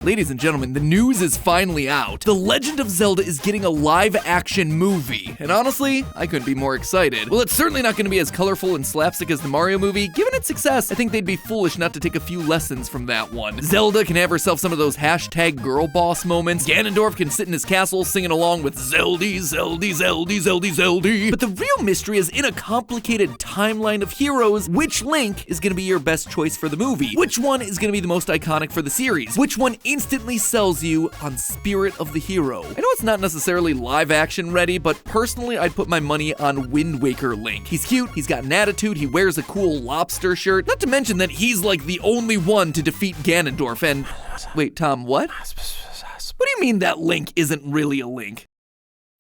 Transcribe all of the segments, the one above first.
Ladies and gentlemen, the news is finally out. The Legend of Zelda is getting a live-action movie, and honestly, I couldn't be more excited. Well, it's certainly not going to be as colorful and slapstick as the Mario movie. Given its success, I think they'd be foolish not to take a few lessons from that one. Zelda can have herself some of those hashtag girl boss moments. Ganondorf can sit in his castle singing along with Zeldy, Zeldy, Zeldy, Zeldy, Zeldy. But the real mystery is in a complicated timeline of heroes. Which Link is going to be your best choice for the movie? Which one is going to be the most iconic for the series? Which one instantly sells you on Spirit of the Hero? I know it's not necessarily live action ready, but personally I'd put my money on Wind Waker Link. He's cute, he's got an attitude, he wears a cool lobster shirt, not to mention that he's like the only one to defeat Ganondorf and... Wait, Tom, what? What do you mean that Link isn't really a Link?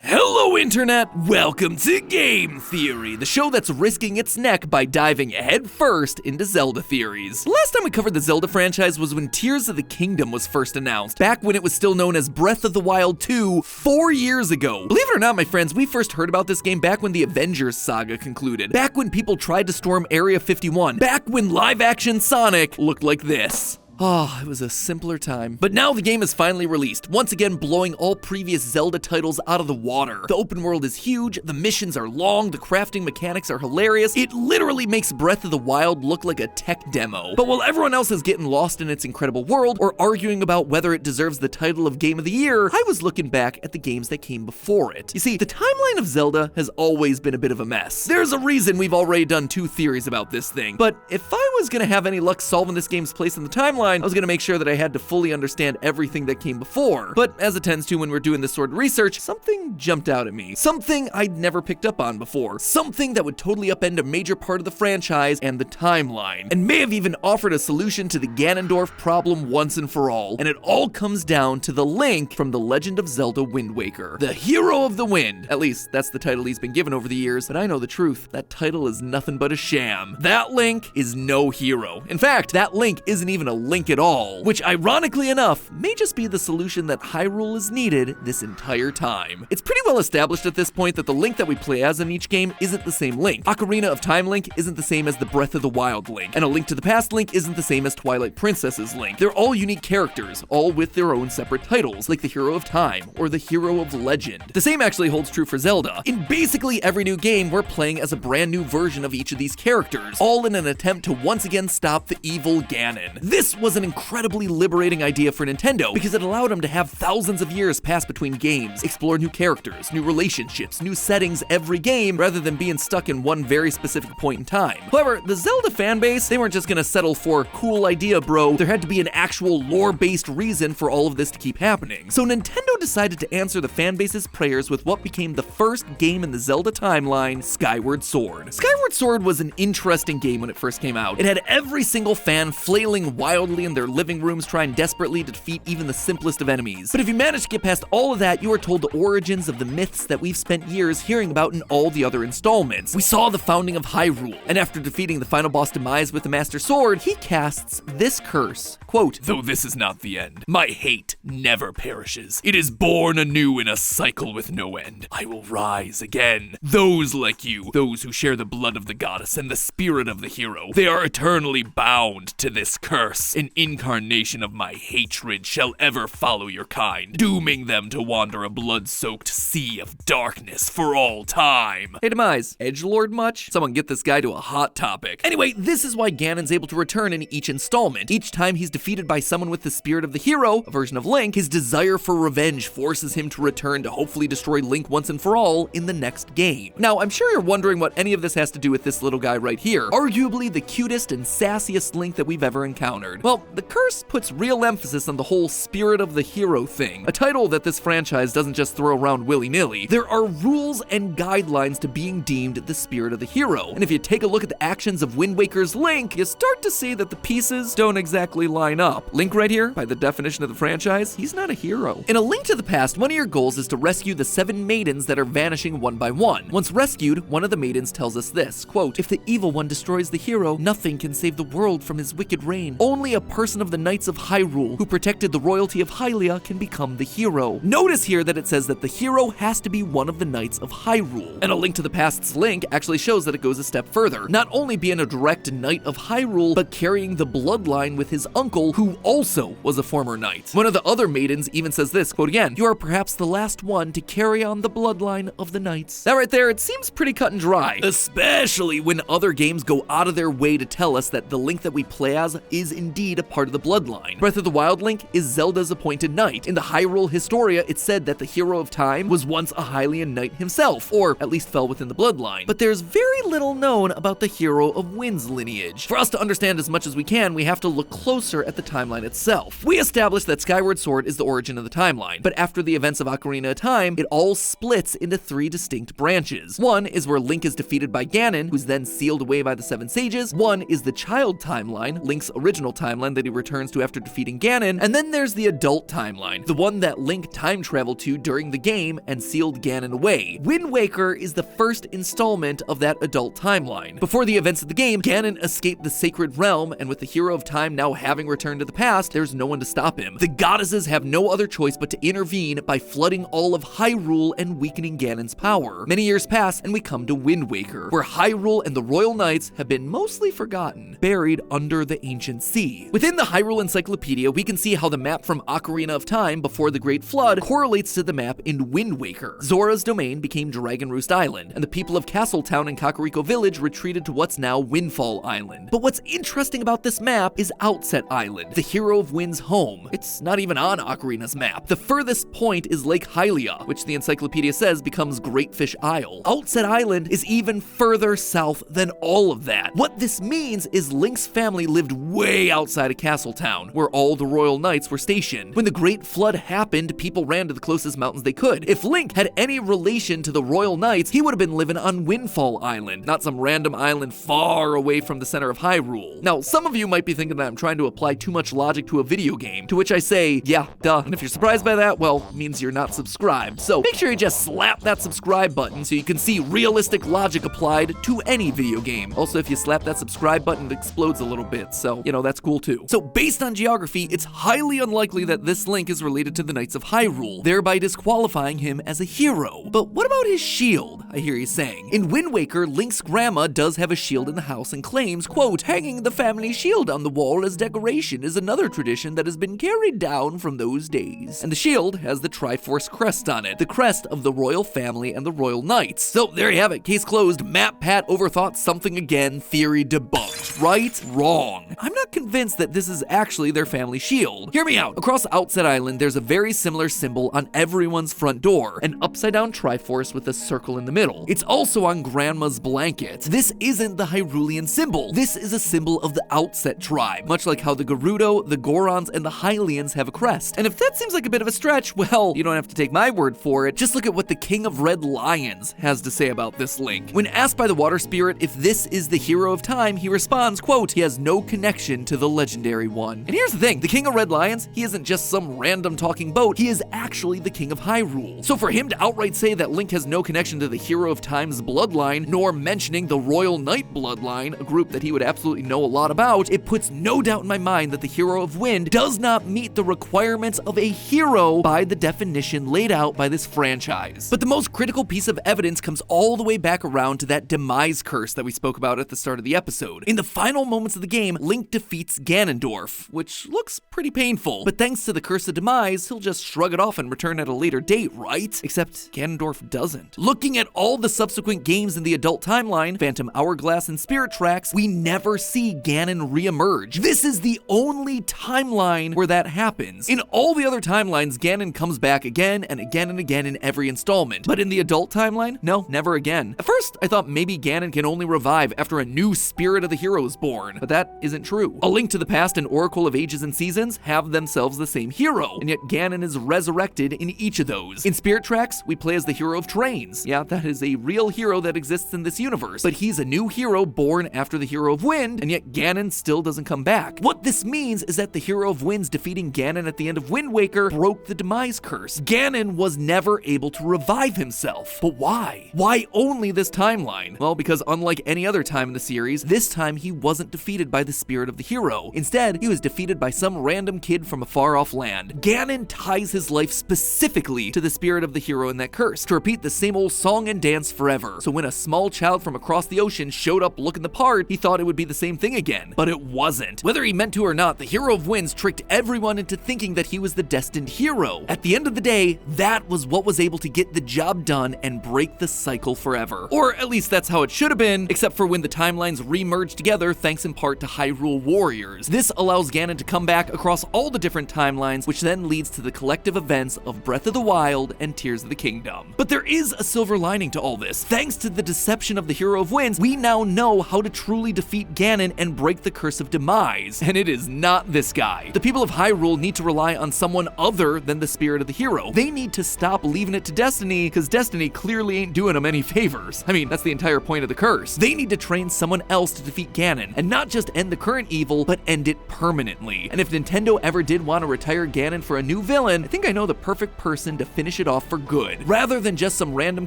Hello Internet, welcome to Game Theory, the show that's risking its neck by diving headfirst into Zelda theories. The last time we covered the Zelda franchise was when Tears of the Kingdom was first announced, back when it was still known as Breath of the Wild 2, 4 years ago. Believe it or not, my friends, we first heard about this game back when the Avengers saga concluded, back when people tried to storm Area 51, back when live-action Sonic looked like this. Oh, it was a simpler time. But now the game is finally released, once again blowing all previous Zelda titles out of the water. The open world is huge, the missions are long, the crafting mechanics are hilarious. It literally makes Breath of the Wild look like a tech demo. But while everyone else is getting lost in its incredible world, or arguing about whether it deserves the title of Game of the Year, I was looking back at the games that came before it. You see, the timeline of Zelda has always been a bit of a mess. There's a reason we've already done 2 theories about this thing. But if I was gonna have any luck solving this game's place in the timeline, I was gonna make sure that I had to fully understand everything that came before. But as it tends to when we're doing this sort of research, something jumped out at me. Something I'd never picked up on before. Something that would totally upend a major part of the franchise and the timeline, and may have even offered a solution to the Ganondorf problem once and for all. And it all comes down to the Link from The Legend of Zelda Wind Waker. The Hero of the Wind. At least, that's the title he's been given over the years, but I know the truth. That title is nothing but a sham. That Link is no hero. In fact, that Link isn't even a Link at all. Which, ironically enough, may just be the solution that Hyrule has needed this entire time. It's pretty well established at this point that the Link that we play as in each game isn't the same Link. Ocarina of Time Link isn't the same as the Breath of the Wild Link, and A Link to the Past Link isn't the same as Twilight Princess's Link. They're all unique characters, all with their own separate titles, like the Hero of Time or the Hero of Legend. The same actually holds true for Zelda. In basically every new game, we're playing as a brand new version of each of these characters, all in an attempt to once again stop the evil Ganon. This was an incredibly liberating idea for Nintendo because it allowed them to have thousands of years pass between games, explore new characters, new relationships, new settings every game, rather than being stuck in one very specific point in time. However, the Zelda fanbase, they weren't just gonna settle for cool idea, bro. There had to be an actual lore-based reason for all of this to keep happening. So Nintendo decided to answer the fanbase's prayers with what became the first game in the Zelda timeline, Skyward Sword. Skyward Sword was an interesting game when it first came out. It had every single fan flailing wildly in their living rooms trying desperately to defeat even the simplest of enemies. But if you manage to get past all of that, you are told the origins of the myths that we've spent years hearing about in all the other installments. We saw the founding of Hyrule, and after defeating the final boss Demise with the Master Sword, he casts this curse. Quote, "Though this is not the end, my hate never perishes. It is born anew in a cycle with no end. I will rise again. Those like you, those who share the blood of the goddess and the spirit of the hero, they are eternally bound to this curse. An incarnation of my hatred shall ever follow your kind, dooming them to wander a blood-soaked sea of darkness for all time." Hey Demise, edgelord much? Someone get this guy to a hot topic. Anyway, this is why Ganon's able to return in each installment. Each time he's defeated by someone with the spirit of the hero, a version of Link, his desire for revenge forces him to return to hopefully destroy Link once and for all in the next game. Now, I'm sure you're wondering what any of this has to do with this little guy right here, arguably the cutest and sassiest Link that we've ever encountered. Well, the curse puts real emphasis on the whole spirit of the hero thing, a title that this franchise doesn't just throw around willy-nilly. There are rules and guidelines to being deemed the spirit of the hero, and if you take a look at the actions of Wind Waker's Link, you start to see that the pieces don't exactly line up. Link right here, by the definition of the franchise, he's not a hero. In A Link to the Past, one of your goals is to rescue the 7 maidens that are vanishing one by one. Once rescued, one of the maidens tells us this, quote, "If the evil one destroys the hero, nothing can save the world from his wicked reign. Only a a person of the Knights of Hyrule who protected the royalty of Hylia can become the hero. Notice here that it says that the hero has to be one of the Knights of Hyrule. And A Link to the Past's link actually shows that it goes a step further. Not only being a direct Knight of Hyrule, but carrying the bloodline with his uncle, who also was a former knight. One of the other maidens even says this, quote again, "You are perhaps the last one to carry on the bloodline of the knights." That right there, it seems pretty cut and dry, especially when other games go out of their way to tell us that the Link that we play as is indeed a part of the bloodline. Breath of the Wild Link is Zelda's appointed knight. In the Hyrule Historia, it said that the Hero of Time was once a Hylian knight himself, or at least fell within the bloodline. But there's very little known about the Hero of Wind's lineage. For us to understand as much as we can, we have to look closer at the timeline itself. We established that Skyward Sword is the origin of the timeline, but after the events of Ocarina of Time, it all splits into 3 distinct branches. One is where Link is defeated by Ganon, who's then sealed away by the 7 sages. One is the child timeline, Link's original timeline that he returns to after defeating Ganon. And then there's the adult timeline, the one that Link time traveled to during the game and sealed Ganon away. Wind Waker is the first installment of that adult timeline. Before the events of the game, Ganon escaped the Sacred Realm, and with the Hero of Time now having returned to the past, there's no one to stop him. The goddesses have no other choice but to intervene by flooding all of Hyrule and weakening Ganon's power. Many years pass, and we come to Wind Waker, where Hyrule and the Royal Knights have been mostly forgotten, buried under the ancient sea. Within the Hyrule Encyclopedia, we can see how the map from Ocarina of Time before the Great Flood correlates to the map in Wind Waker. Zora's domain became Dragon Roost Island, and the people of Castletown and Kakariko Village retreated to what's now Windfall Island. But what's interesting about this map is Outset Island, the Hero of Wind's home. It's not even on Ocarina's map. The furthest point is Lake Hylia, which the encyclopedia says becomes Great Fish Isle. Outset Island is even further south than all of that. What this means is Link's family lived way outside of Castletown, where all the royal knights were stationed. When the Great Flood happened, people ran to the closest mountains they could. If Link had any relation to the royal knights, he would have been living on Windfall Island, not some random island far away from the center of Hyrule. Now, some of you might be thinking that I'm trying to apply too much logic to a video game, to which I say, yeah, duh. And if you're surprised by that, well, it means you're not subscribed. So make sure you just slap that subscribe button so you can see realistic logic applied to any video game. Also, if you slap that subscribe button, it explodes a little bit, so, you know, that's cool too. So based on geography, it's highly unlikely that this Link is related to the Knights of Hyrule, thereby disqualifying him as a hero. But what about his shield, I hear you saying? In Wind Waker, Link's grandma does have a shield in the house and claims, quote, "Hanging the family shield on the wall as decoration is another tradition that has been carried down from those days." And the shield has the Triforce crest on it, the crest of the royal family and the royal knights. So there you have it, case closed. Matpat overthought something again, theory debunked. Right? Wrong. I'm not convinced that this is actually their family shield. Hear me out. Across Outset Island, there's a very similar symbol on everyone's front door, an upside-down Triforce with a circle in the middle. It's also on Grandma's blanket. This isn't the Hyrulean symbol. This is a symbol of the Outset tribe, much like how the Gerudo, the Gorons, and the Hylians have a crest. And if that seems like a bit of a stretch, well, you don't have to take my word for it. Just look at what the King of Red Lions has to say about this Link. When asked by the Water Spirit if this is the Hero of Time, he responds, quote, "He has no connection to the legendary one." And here's the thing, the King of Red Lions, he isn't just some random talking boat, he is actually the King of Hyrule. So for him to outright say that Link has no connection to the Hero of Time's bloodline, nor mentioning the Royal Knight bloodline, a group that he would absolutely know a lot about, it puts no doubt in my mind that the Hero of Wind does not meet the requirements of a hero by the definition laid out by this franchise. But the most critical piece of evidence comes all the way back around to that demise curse that we spoke about at the start of the episode. In the final moments of the game, Link defeats Ganondorf, which looks pretty painful, but thanks to the curse of demise, he'll just shrug it off and return at a later date, right? Except Ganondorf doesn't. Looking at all the subsequent games in the adult timeline, Phantom Hourglass and Spirit Tracks, we never see Ganon re-emerge. This is the only timeline where that happens. In all the other timelines, Ganon comes back again and again and again in every installment. But in the adult timeline, no, never again. At first, I thought maybe Ganon can only revive after a new spirit of the hero is born, but that isn't true. A Link to the Past and Oracle of Ages and Seasons have themselves the same hero, and yet Ganon is resurrected in each of those. In Spirit Tracks, we play as the hero of trains. Yeah, that is a real hero that exists in this universe, but he's a new hero born after the Hero of Wind, and yet Ganon still doesn't come back. What this means is that the Hero of Wind's defeating Ganon at the end of Wind Waker broke the demise curse. Ganon was never able to revive himself. But why? Why only this timeline? Well, because unlike any other time in the series, this time he wasn't defeated by the spirit of the hero. hero. Instead, he was defeated by some random kid from a far-off land. Ganon ties his life specifically to the spirit of the hero in that curse, to repeat the same old song and dance forever. So when a small child from across the ocean showed up looking the part, he thought it would be the same thing again. But it wasn't. Whether he meant to or not, the Hero of Winds tricked everyone into thinking that he was the destined hero. At the end of the day, that was what was able to get the job done and break the cycle forever. Or at least that's how it should have been, except for when the timelines re-merged together thanks in part to Hyrule Warriors. This allows Ganon to come back across all the different timelines, which then leads to the collective events of Breath of the Wild and Tears of the Kingdom. But there is a silver lining to all this. Thanks to the deception of the Hero of Winds, we now know how to truly defeat Ganon and break the curse of demise. And it is not this guy. The people of Hyrule need to rely on someone other than the spirit of the hero. They need to stop leaving it to Destiny, because Destiny clearly ain't doing them any favors. I mean, that's the entire point of the curse. They need to train someone else to defeat Ganon, and not just end the current evil, but end it permanently. And if Nintendo ever did want to retire Ganon for a new villain, I think I know the perfect person to finish it off for good. Rather than just some random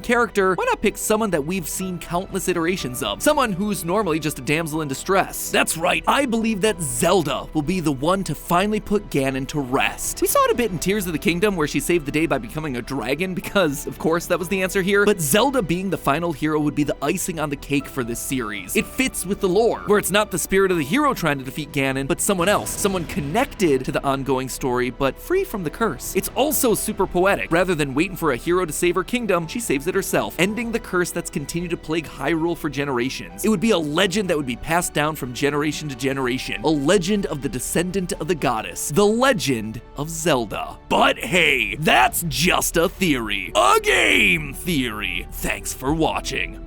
character, why not pick someone that we've seen countless iterations of? Someone who's normally just a damsel in distress. That's right, I believe that Zelda will be the one to finally put Ganon to rest. We saw it a bit in Tears of the Kingdom where she saved the day by becoming a dragon because, of course, that was the answer here, but Zelda being the final hero would be the icing on the cake for this series. It fits with the lore, where it's not the spirit of the hero trying to defeat Ganon, but someone else, someone connected to the ongoing story, but free from the curse. It's also super poetic. Rather than waiting for a hero to save her kingdom, she saves it herself, ending the curse that's continued to plague Hyrule for generations. It would be a legend that would be passed down from generation to generation, a legend of the descendant of the goddess, the Legend of Zelda. But hey, that's just a theory. A game theory. Thanks for watching.